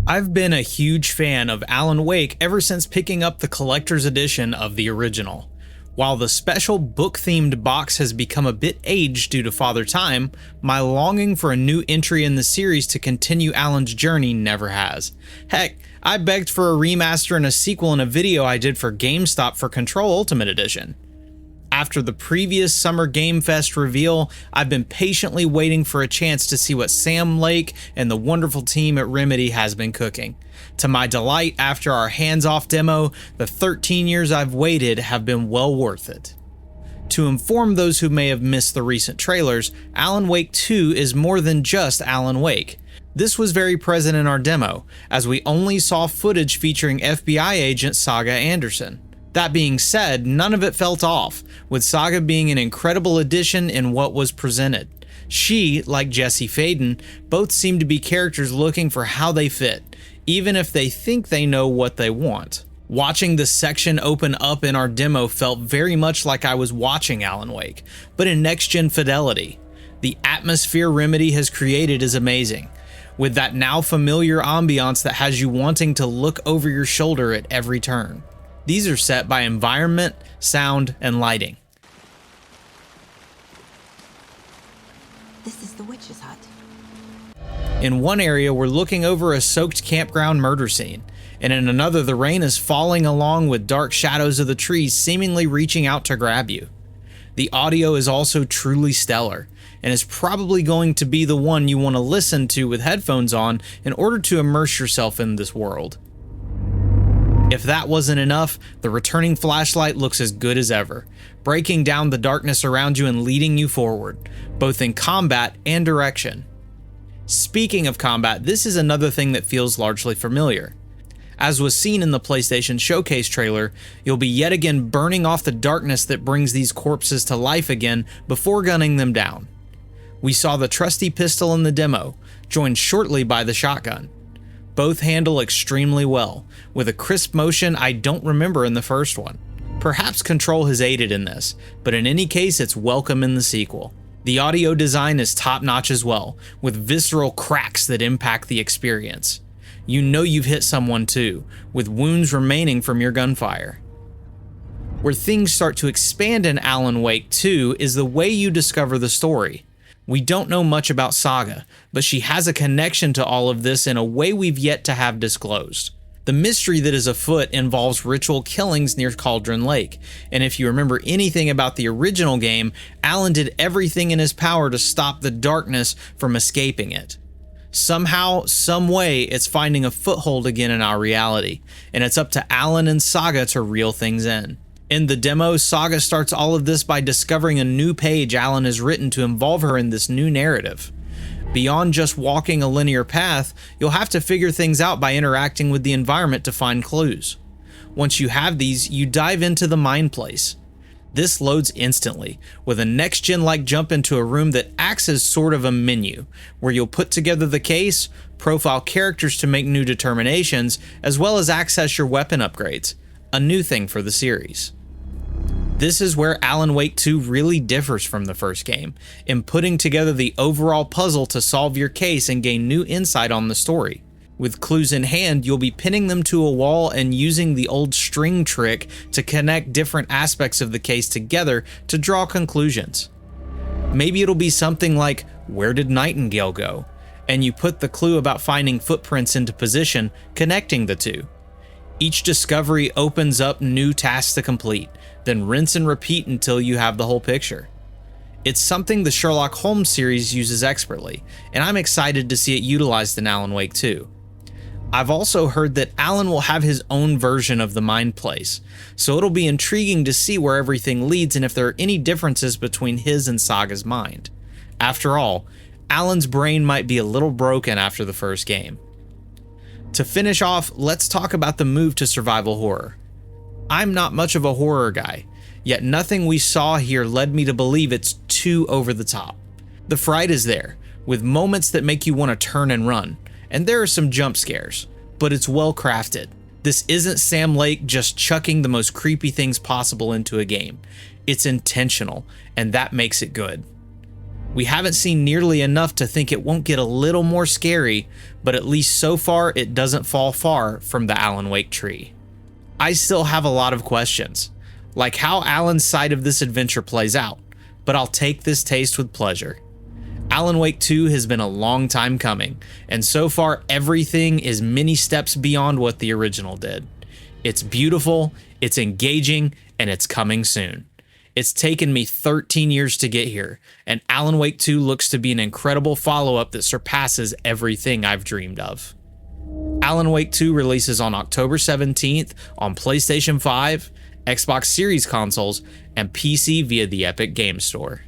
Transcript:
I've been a huge fan of Alan Wake ever since picking up the collector's edition of the original. While the special book-themed box has become a bit aged due to Father Time, my longing for a new entry in the series to continue Alan's journey never has. Heck, I begged for a remaster and a sequel in a video I did for GameStop for Control Ultimate Edition. After the previous Summer Game Fest reveal, I've been patiently waiting for a chance to see what Sam Lake and the wonderful team at Remedy has been cooking. To my delight, after our hands-off demo, the 13 years I've waited have been well worth it. To inform those who may have missed the recent trailers, Alan Wake 2 is more than just Alan Wake. This was very present in our demo, as we only saw footage featuring FBI agent Saga Anderson. That being said, none of it felt off, with Saga being an incredible addition in what was presented. She, like Jesse Faden, both seem to be characters looking for how they fit, even if they think they know what they want. Watching the section open up in our demo felt very much like I was watching Alan Wake, but in next-gen fidelity. The atmosphere Remedy has created is amazing, with that now familiar ambiance that has you wanting to look over your shoulder at every turn. These are set by environment, sound, and lighting. This is the witch's hut. In one area, we're looking over a soaked campground murder scene, and in another, the rain is falling along with dark shadows of the trees seemingly reaching out to grab you. The audio is also truly stellar, and is probably going to be the one you want to listen to with headphones on in order to immerse yourself in this world. If that wasn't enough, the returning flashlight looks as good as ever, breaking down the darkness around you and leading you forward, both in combat and direction. Speaking of combat, this is another thing that feels largely familiar. As was seen in the PlayStation Showcase trailer, you'll be yet again burning off the darkness that brings these corpses to life again before gunning them down. We saw the trusty pistol in the demo, joined shortly by the shotgun. Both handle extremely well, with a crisp motion I don't remember in the first one. Perhaps Control has aided in this, but in any case it's welcome in the sequel. The audio design is top-notch as well, with visceral cracks that impact the experience. You know you've hit someone too, with wounds remaining from your gunfire. Where things start to expand in Alan Wake 2 is the way you discover the story. We don't know much about Saga, but she has a connection to all of this in a way we've yet to have disclosed. The mystery that is afoot involves ritual killings near Cauldron Lake, and if you remember anything about the original game, Alan did everything in his power to stop the darkness from escaping it. Somehow, some way, it's finding a foothold again in our reality, and it's up to Alan and Saga to reel things in. In the demo, Saga starts all of this by discovering a new page Alan has written to involve her in this new narrative. Beyond just walking a linear path, you'll have to figure things out by interacting with the environment to find clues. Once you have these, you dive into the Mind Place. This loads instantly, with a next-gen-like jump into a room that acts as sort of a menu, where you'll put together the case, profile characters to make new determinations, as well as access your weapon upgrades, a new thing for the series. This is where Alan Wake 2 really differs from the first game, in putting together the overall puzzle to solve your case and gain new insight on the story. With clues in hand, you'll be pinning them to a wall and using the old string trick to connect different aspects of the case together to draw conclusions. Maybe it'll be something like, where did Nightingale go? And you put the clue about finding footprints into position, connecting the two. Each discovery opens up new tasks to complete, then rinse and repeat until you have the whole picture. It's something the Sherlock Holmes series uses expertly, and I'm excited to see it utilized in Alan Wake 2. I've also heard that Alan will have his own version of the Mind Place, so it'll be intriguing to see where everything leads and if there are any differences between his and Saga's mind. After all, Alan's brain might be a little broken after the first game. To finish off, let's talk about the move to survival horror. I'm not much of a horror guy, yet nothing we saw here led me to believe it's too over the top. The fright is there, with moments that make you want to turn and run, and there are some jump scares, but it's well crafted. This isn't Sam Lake just chucking the most creepy things possible into a game. It's intentional, and that makes it good. We haven't seen nearly enough to think it won't get a little more scary, but at least so far it doesn't fall far from the Alan Wake tree. I still have a lot of questions, like how Alan's side of this adventure plays out, but I'll take this taste with pleasure. Alan Wake 2 has been a long time coming, and so far everything is many steps beyond what the original did. It's beautiful, it's engaging, and it's coming soon. It's taken me 13 years to get here, and Alan Wake 2 looks to be an incredible follow-up that surpasses everything I've dreamed of. Alan Wake 2 releases on October 17th on PlayStation 5, Xbox Series consoles, and PC via the Epic Games Store.